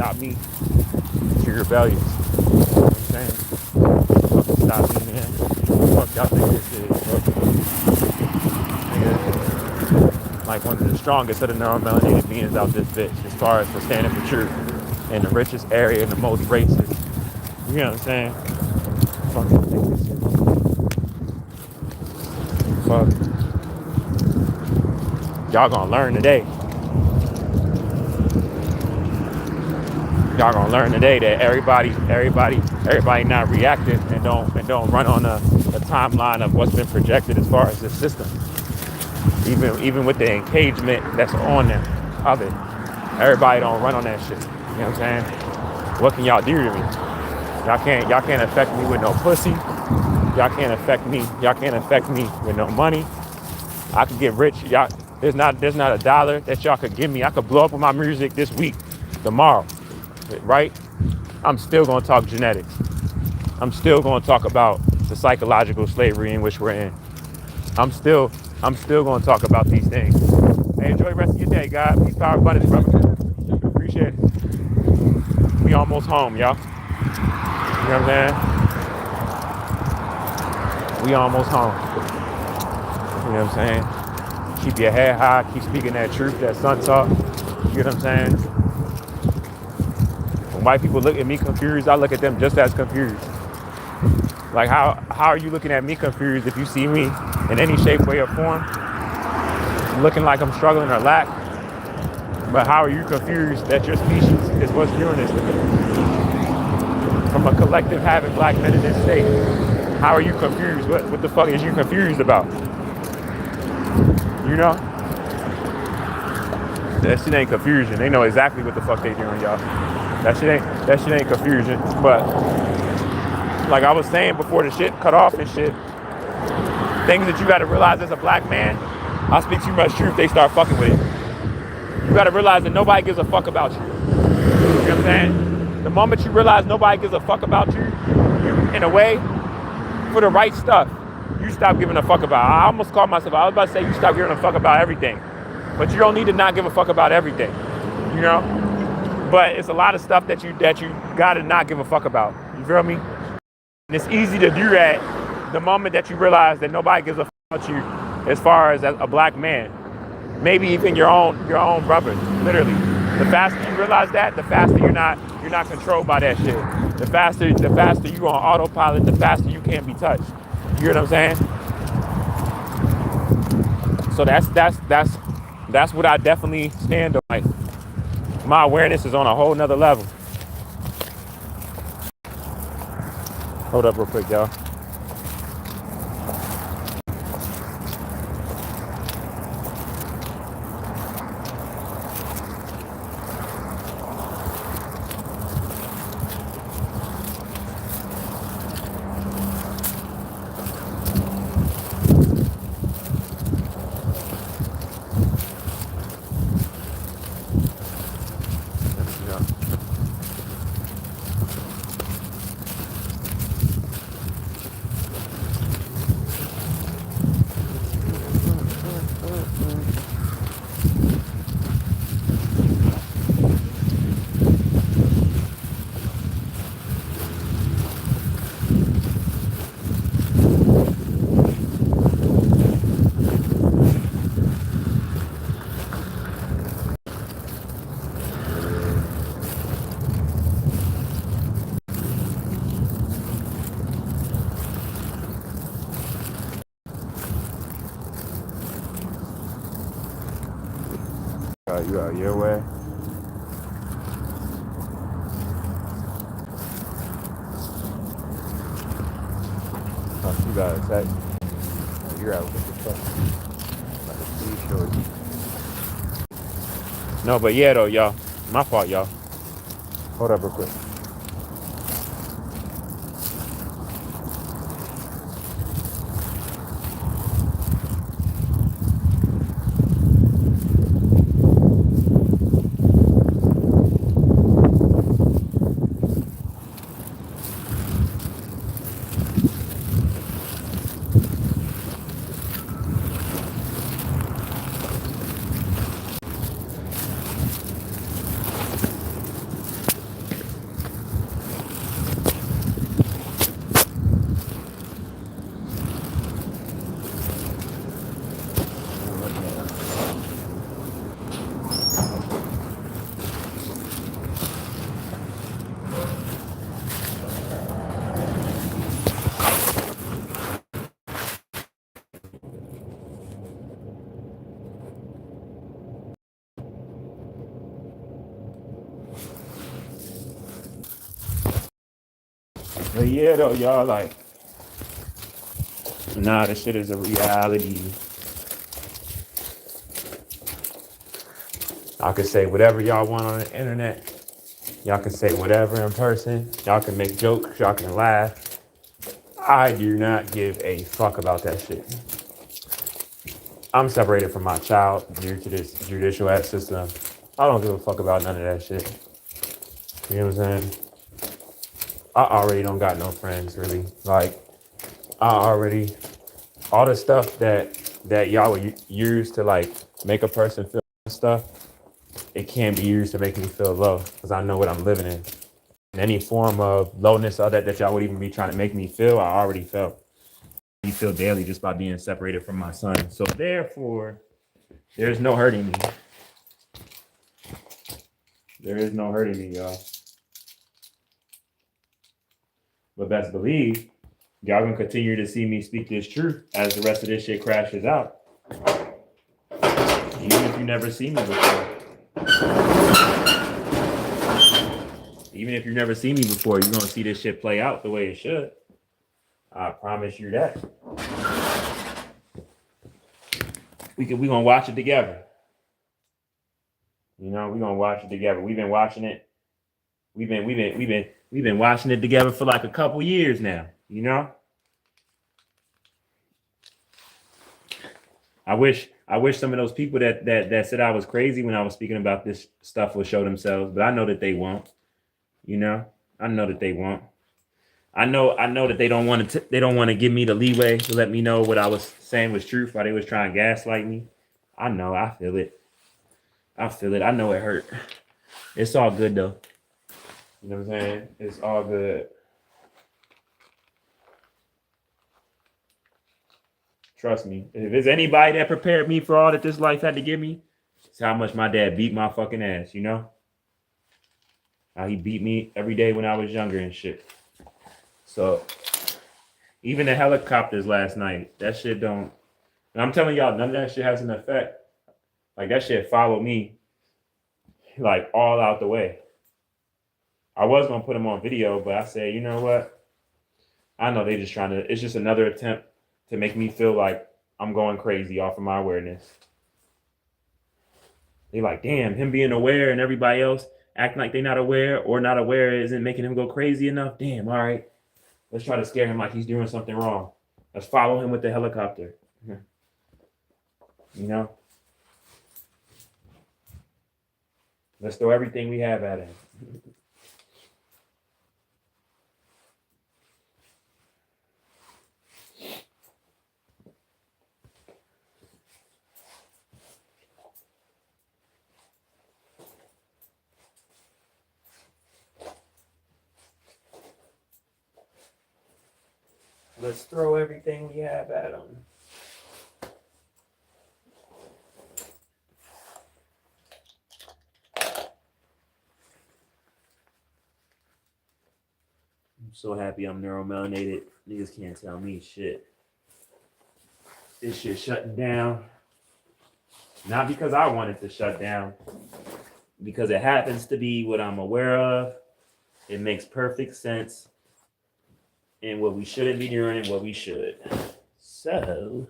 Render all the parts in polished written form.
stop me. But you're rebellious. You know what I'm saying? Fucking stop me, man. Fuck y'all think this is, nigga. Like one of the strongest of the non-melanated beings out this bitch, as far as for standing for truth in the richest area and the most racist. You know what I'm saying? Fuck y'all think this is. Fuck. Y'all gonna learn today. Y'all gonna learn today that everybody not reactive and don't run on a timeline of what's been projected as far as this system. Even with the engagement that's on there of it. Everybody don't run on that shit. You know what I'm saying? What can y'all do to me? Y'all can't affect me with no pussy. Y'all can't affect me with no money. I could get rich. Y'all, there's not a dollar that y'all could give me. I could blow up with my music this week, tomorrow, right? I'm still gonna talk genetics. I'm still gonna talk about the psychological slavery in which we're in. I'm still gonna talk about these things. Hey, enjoy the rest of your day, God. Peace, power, abundance, brother. Appreciate it. We almost home, y'all. You know what I'm saying? We almost home. You know what I'm saying? Keep your head high. Keep speaking that truth, that sun talk. You know what I'm saying? When white people look at me confused, I look at them just as confused. Like, how are you looking at me confused if you see me in any shape, way, or form, looking like I'm struggling or lack? But how are you confused that your species is what's doing this to me? From a collective having black men in this state, how are you confused? What the fuck is you confused about? You know? That shit ain't confusion. They know exactly what the fuck they doing, y'all. That shit ain't confusion. But like I was saying before the shit cut off and shit, things that you gotta realize as a black man, I speak too much truth, they start fucking with it. You gotta realize that nobody gives a fuck about you. You know what I'm saying? The moment you realize nobody gives a fuck about you, in a way, for the right stuff, you stop giving a fuck about. I almost called myself, I was about to say you stop giving a fuck about everything. But you don't need to not give a fuck about everything. You know? But it's a lot of stuff that you gotta not give a fuck about. You feel me? And it's easy to do that the moment that you realize that nobody gives a fuck about you as far as a black man. Maybe even your own brother, literally. The faster you realize that, the faster you're not controlled by that shit. The faster you on autopilot, the faster you can't be touched. You know what I'm saying? So that's what I definitely stand on. Like, my awareness is on a whole nother level. Hold up real quick, y'all. You out your way. Oh, you got a text. Oh, you're out. What the fuck? No, but yeah, though, y'all. My fault, y'all. Hold up real quick. But yeah, though, y'all, like, nah, this shit is a reality. Y'all can say whatever y'all want on the internet. Y'all can say whatever in person. Y'all can make jokes. Y'all can laugh. I do not give a fuck about that shit. I'm separated from my child due to this judicial act system. I don't give a fuck about none of that shit. You know what I'm saying? I already don't got no friends, really. Like, all the stuff that y'all would use to, like, make a person feel stuff, it can't be used to make me feel low, because I know what I'm living in. And any form of lowness or that y'all would even be trying to make me feel, I already felt. You feel daily just by being separated from my son. So therefore, there's no hurting me. There is no hurting me, y'all. But best believe, y'all gonna continue to see me speak this truth as the rest of this shit crashes out. Even if you never see me before. Even if you never see me before, you're gonna see this shit play out the way it should. I promise you that. We gonna watch it together. You know, we gonna watch it together. We've been watching it. We've been watching it together for like a couple years now. You know. I wish some of those people that said I was crazy when I was speaking about this stuff will show themselves, but I know that they won't. You know, I know that they won't. I know that they don't want to give me the leeway to let me know what I was saying was truth while they was trying to gaslight me. I know, I feel it. I know it hurt. It's all good though. You know what I'm saying? It's all good. Trust me. If there's anybody that prepared me for all that this life had to give me, it's how much my dad beat my fucking ass, you know? How he beat me every day when I was younger and shit. So, even the helicopters last night, that shit don't... And I'm telling y'all, none of that shit has an effect. Like, that shit followed me, like, all out the way. I was going to put them on video, but I said, you know what? I know they just trying to... It's just another attempt to make me feel like I'm going crazy off of my awareness. They like, damn, him being aware and everybody else acting like they not aware or not aware isn't making him go crazy enough. Damn, all right. Let's try to scare him like he's doing something wrong. Let's follow him with the helicopter. You know? Let's throw everything we have at him. Let's throw everything we have at him. I'm so happy I'm neuromelanated. Niggas can't tell me shit. This shit shutting down. Not because I want it to shut down. Because it happens to be what I'm aware of. It makes perfect sense. And what we shouldn't be doing and what we should. So.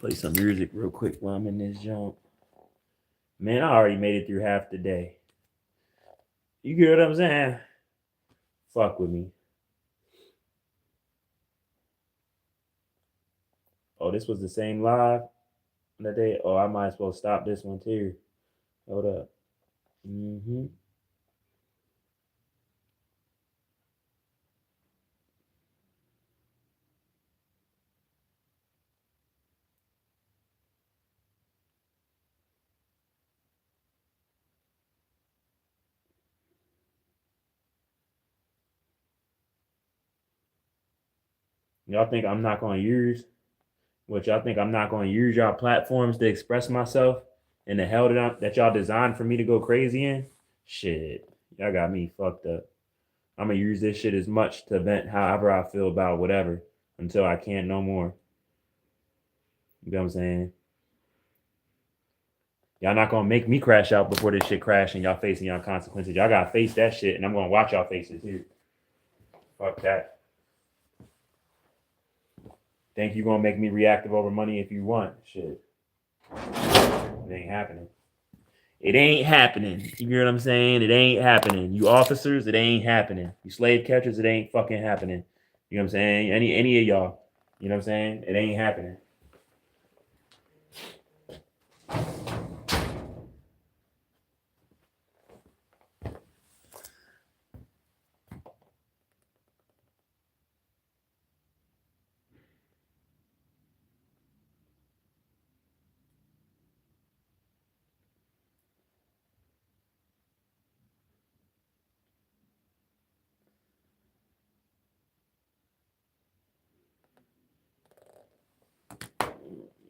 Play some music real quick while I'm in this jump. Man, I already made it through half the day. You get what I'm saying? Fuck with me. Oh, this was the same live that day? Oh, I might as well stop this one too. Hold up. Y'all think I'm not going to use, y'all think I'm not going to use y'all platforms to express myself in the hell that y'all designed for me to go crazy in, shit, y'all got me fucked up. I'm gonna use this shit as much to vent however I feel about whatever until I can't no more. You know what I'm saying? Y'all not gonna make me crash out before this shit crash and y'all facing y'all consequences. Y'all gotta face that shit, and I'm gonna watch y'all faces too. Fuck that. Think you gonna make me reactive over money if you want? Shit. It ain't happening. It ain't happening. You hear what I'm saying? It ain't happening. You officers, it ain't happening. You slave catchers, it ain't fucking happening. You know what I'm saying? Any of y'all. You know what I'm saying? It ain't happening.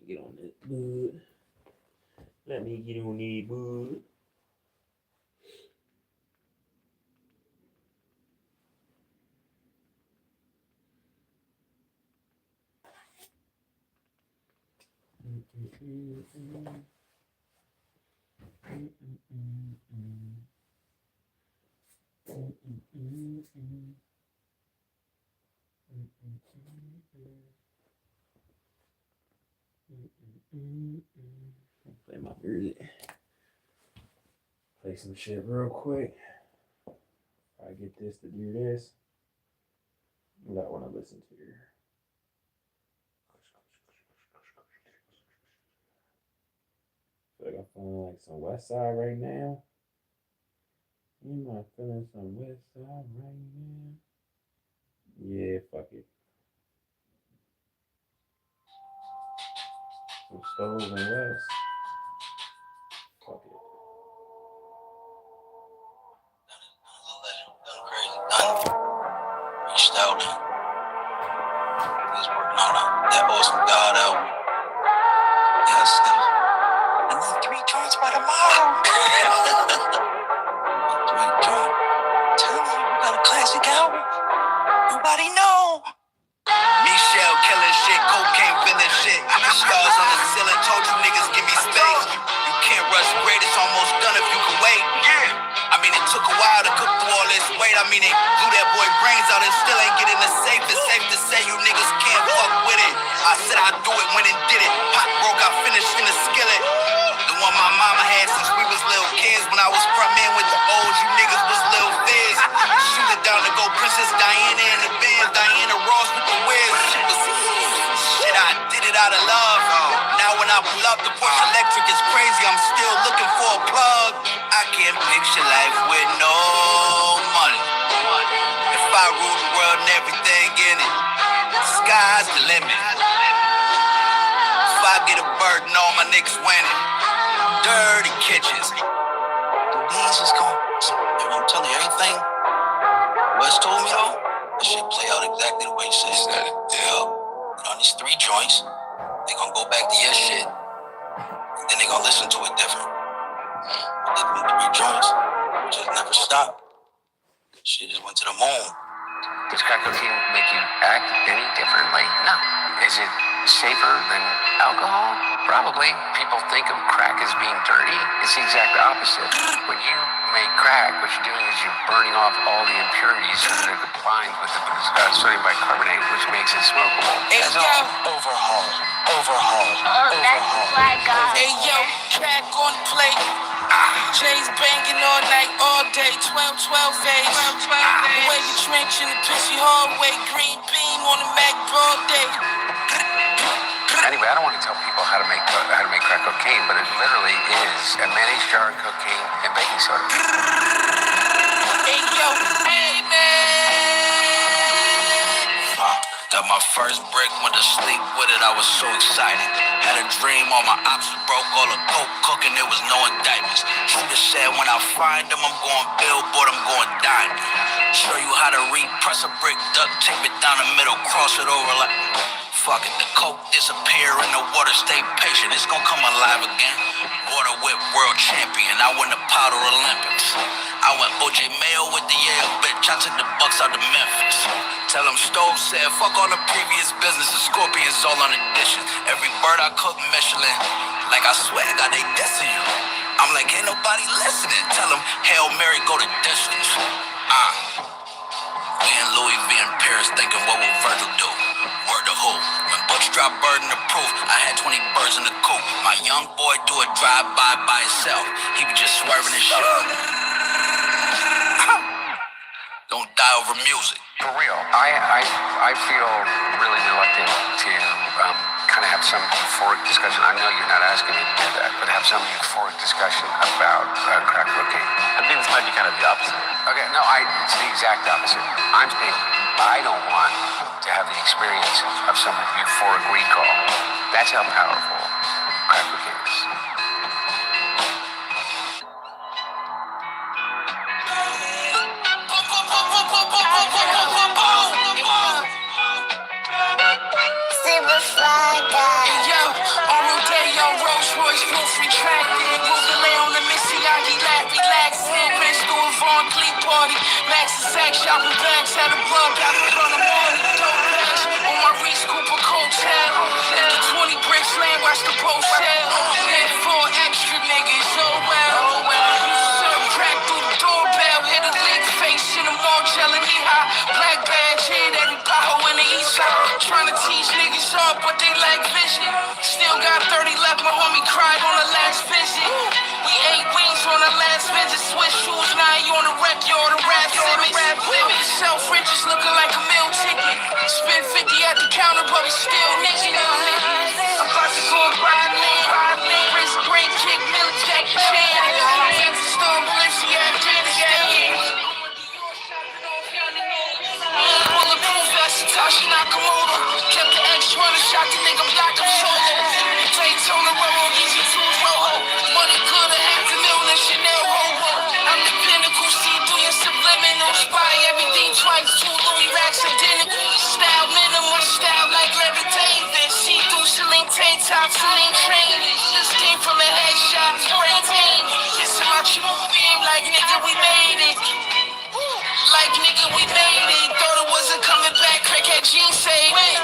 Get on this, bud. Let me get on this, bud. Play my music. Play some shit real quick. I get this to do this. What I want to listen to here. I feel like I'm feeling like some West Side right now. Am I feeling some West Side right now? Yeah, fuck it. Some Stoves and West. Fuck it. Reached out. He was working on that awesome God album. Yes. And then 3 joints by tomorrow. 3 joints. Tell me, we got a classic album. Nobody know. Michelle killing shit, cocaine feeling shit. Stars on the ceiling, told you niggas give me space. You can't rush great, it's almost done if you can wait. Yeah. I mean, it took a while to cook through all this weight. I mean, they blew that boy brains out and still ain't getting the safe. It's safe to say you niggas can't fuck with it. I said I'd do it, went and did it. Pot broke, I finished in the skillet. The one my mama had since we was little kids. When I was front man with the O's, you niggas was little fizz. Shoot it down to go Princess Diana in the Benz, Diana Ross with the whiz. Shit, I did it out of love. Now when I pull up, the Porsche electric is crazy. I'm still looking for a plug. I can't picture life with no money. If I rule the world and everything in it, the sky's the limit. If I get a bird and all my niggas winning, dirty kitchens. The beans is gone. I'm telling you, everything Wes told me though, that shit play out exactly the way he said it. Yeah. And on these 3 joints, they gonna go back to your shit, and then they gonna listen to it different. But the 3 joints just never stopped. Shit just went to the moon. Does crack cocaine make you act any differently? No. Is it safer than alcohol? Probably. People think of crack as being dirty. It's the exact opposite. When you make crack, what you're doing is you're burning off all the impurities so that it combines with the sodium bicarbonate, which makes it smokable. Hey, yo. Overhaul. Hey, yo. Crack on the plate. J's banging all night, all day. 12-12 days. The way you trench in the pissy hallway. Green beam on the Mac all day. Anyway, I don't want to tell people how to make crack cocaine, but it literally is a mayonnaise jar of cocaine and baking soda. Hey, yo. Hey, man. Got my first brick, went to sleep with it, I was so excited. Had a dream, all my options broke, all the coke cooking, there was no indictments. Shooter said when I find them, I'm going billboard, I'm going diamond. Show you how to repress a brick, duct tape it down the middle, cross it over like Fuck it, the coke disappear and the water stay patient. It's gonna come alive again. Water whip world champion. I won the powder Olympics. I went OJ Mayo with the Yale bitch. I took the Bucks out to Memphis. Tell them Stove said, fuck all the previous businesses. Scorpions all on the dishes. Every bird I cook Michelin. Like I swear I got they destiny. I'm like, ain't nobody listening. Tell them Hail Mary go the distance. We in Louis V in Paris thinking what will Virgil do? Word to who? When Butch dropped burden of proof, I had 20 birds in the coop. My young boy do a drive-by by himself. He be just swerving and shit. Don't die over music. For real, I feel really reluctant to kind of have some euphoric discussion. I know you're not asking me to do that, but have some euphoric discussion about crack cocaine. I think this might be kind of the opposite. Okay, no, it's the exact opposite. I'm saying I don't want to have the experience of some euphoric recall. That's how powerful crack cocaine is. Shopping bags had a plug out in front of morning. Dope bags on my Reese Cooper coattail. Let the 20 bricks land, watch the post sale. Then 4 extra niggas, oh well. You serve crack through the doorbell. Hit a lick face in the mall, gelling knee high. Black badge hit every pothole in the east side. Trying to teach niggas up, but they lack vision. Still got 30 left, my homie cried on the last visit. We ate wings on the last visit. Switch shoes, now you on the rec, you on the rap Simmons. Self-righteous looking like a meal ticket. Spent 50 at the counter, but we still nigga. I'm about to go and ride in. Wrist break, kick, mill jack, chain. Storm Balenciaga, Afghanistan. Bulletproof vest, Tasha Nakamoto. Kept the X runner, shot the nigga, blocked him solo. Daytona Romo, easy to roll. Money good, $500,000 in Chanel hobo. I'm the pinnacle, see through your subliminal. Spy everything twice, 2 Louis racks identical. Style minimal, style like Larry David. See through Celine tank top, Celine trainers. Just came from a headshot, spray paint. Kissing my true beam like nigga, we made it. Like nigga, we made it. Thought it wasn't coming back, crackhead jeans say, wait.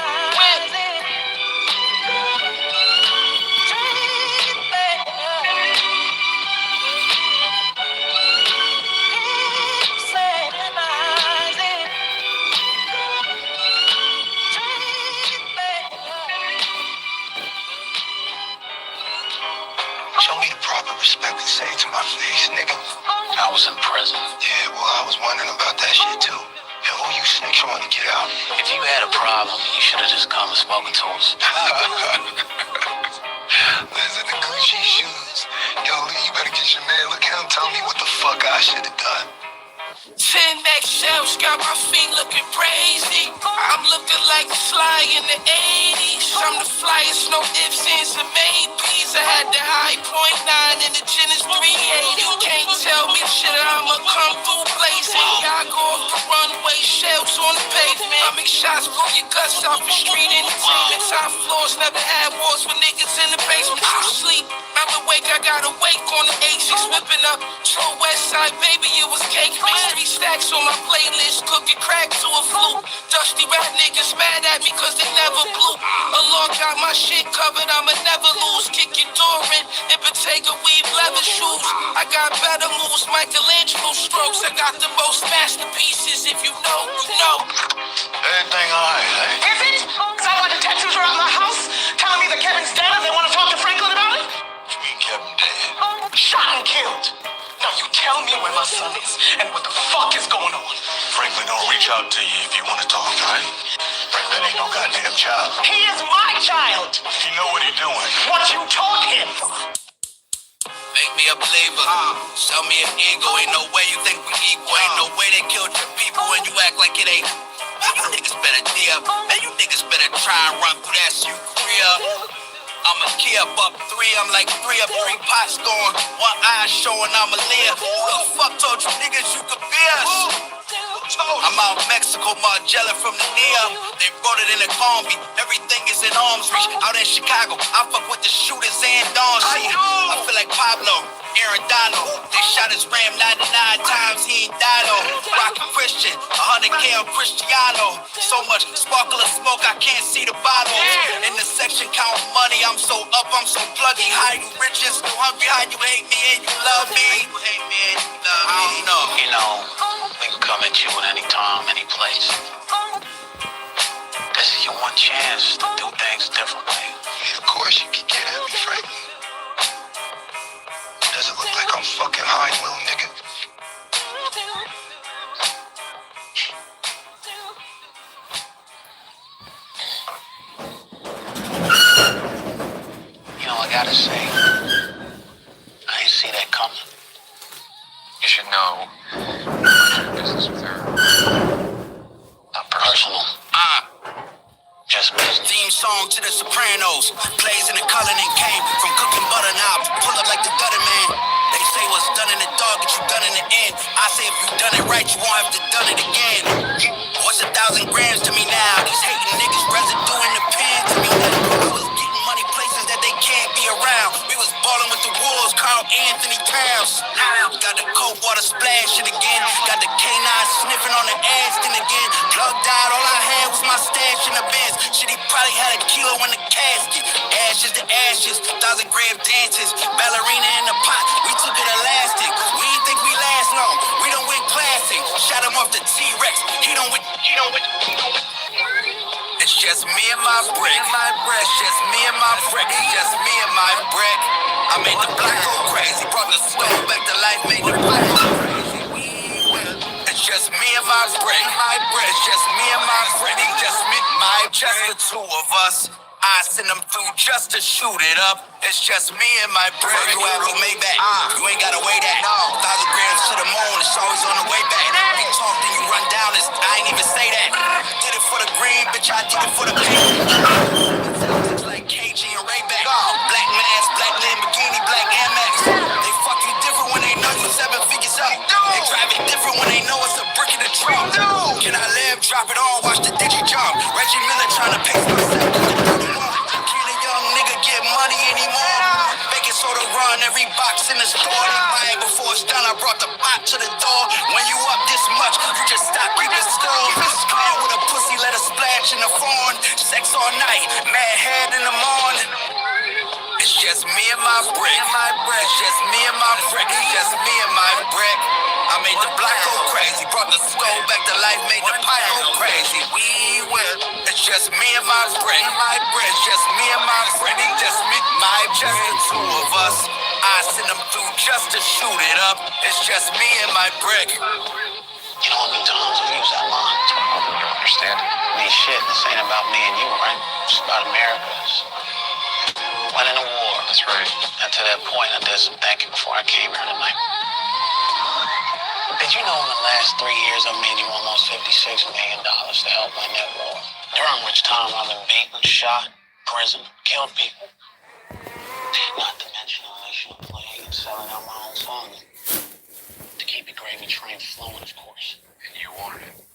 Show me the proper respect and say it to my face, nigga. I was in prison. Yeah, well, I was wondering about that shit too. And who you snakes want to get out? If you had a problem, you should have just come and spoken to us. Listen to Gucci shoes. Yo, Lee, you better get your man. Look at him tell me what the fuck I should have done. 10 max shells got my feet looking crazy. I'm looking like Sly in the 80s. I'm the flyest, no ifs, ands, and maybes. I had the high .9 and the gin is 380. You can't tell me shit, I'ma come through blazing. I go off the runway, shells on the pavement. I make shots, blow your guts off the street entertainment. Top floors, never had wars with niggas in the basement. You sleep, I'm awake, I got awake on the A6, whipping up to West Side, baby, it was cake mix. 3 stacks on my playlist, cooking crack to a flute. Dusty rap niggas mad at me cause they never blew. A law got my shit covered, I'ma never lose. Kick your door in Bottega weave leather shoes. I got better moves, Michelangelo strokes. I got the most masterpieces, if you know, you know. Everything alright, eh? Is it? Cause I want the tattoos around my house telling me that Kevin's dead and they want to talk to Franklin about it? What you mean Kevin dead? Shot and killed. Now you tell me where my son is and what the fuck is going on. Franklin don't reach out to you if you want to talk, right? Franklin ain't no goddamn child. He is my child. You know what he doing. What you taught him. Make me a believer. Sell me an ego. Ain't no way you think we equal. Ain't no way they killed your people and you act like it ain't. Man, you niggas better D up. Man, you niggas better try and run through that shit career. I'm a key up 3. I'm like 3 up 3 pots going. 1 eye showing I'm a live. Who the fuck told you niggas you could be us? I'm out Mexico, Margiela from the Nia. They brought it in a combi. Everything is in arm's reach. Out in Chicago, I fuck with the shooters and Don C. I feel like Pablo, Aaron Donald. They shot his Ram 99 times, he ain't died on. Rockin' Christian, 100K on Cristiano. So much sparkle of smoke, I can't see the bottle. In the section, count money, I'm so up, I'm so pluggy. How you rich and so hungry, how you hate me and you love me. You hate me and you love me. I don't know. You know, we can come at you at any time, any place. This is your one chance to do things differently. Yeah, of course you can get at me, Frankie. Does it look like I'm fucking high, little nigga? You know, I gotta say, I ain't see that coming. You should know business with her. Not personal. Just business. Theme song to the Sopranos. Plays in the Cullinan came from cooking butter now. Pull up like the gutter man. They say what's done in the dog, get you done in the end. I say if you done it right, you won't have to done it again. What's 1,000 grams to me now? These hating niggas residue in the pen to me now. I was getting money places that they can't be around. We was ballin' with the Wolves, Carl Anthony Towns. Got the cold water splashing again. Got the K9 sniffing on the Aston again. Plug died, all I had was my stash in the Benz. Shit, he probably had a kilo in the casket. Ashes to ashes, 1,000-gram dances. Ballerina in the pot, we took it elastic. We didn't think we last long, we done went classic. Shot him off the T-Rex, he don't win. It's just me and my brick. It's just me and my brick. It's just me and my brick. I made the block go crazy. Brought the stove back to life, made the block go crazy. It's just me and my brick. It's just me and my brick. It's just the two of us. I send them through just to shoot it up. It's just me and my brick. You have a Maybach. You ain't gotta weigh that. 1,000 grams to the moon. It's always on the way back. We talk, then you run down. I ain't even say that. Did it for the green, bitch. I did it for the pain. Like KG and Ray-Back. Black mask, black Lamborghini, black Amex. They fucking different when they know you 7 figures up. They drive it different when they know it's a brick in the trunk. Can I live? Drop it all, watch the digi jump. Reggie Miller trying to pace myself. Can't a young nigga get money anymore? Baking soda run every box in the store. They buy it before it's done. I brought the pot to the door. When you up this much, you just stop keeping score. Playing with a pussy, let her splash in the phone. Sex all night, mad head in the morning. It's just me and my brick. It's just me and my brick. It's just me and my brick. I made the block go crazy. Brought the stove back to life, made the pot go crazy. We will. It's just me and my brick. It's just me and my brick. It's just me, just the two of us. I send them through just to shoot it up. It's just me and my brick. You know how many times I've used that line? That's why I'm hoping you understand it. I mean, shit, this ain't about me and you, right? It's about America. It's winning a war. That's right. And to that point, I did some thinking before I came here tonight. Did you know in the last 3 years I made you almost $56 million to help win that war? During which time I've been beaten, shot, prison, killed people. Not to mention unleashing a plague and selling out my own funds. To keep the gravy train flowing, of course. And you wanted it.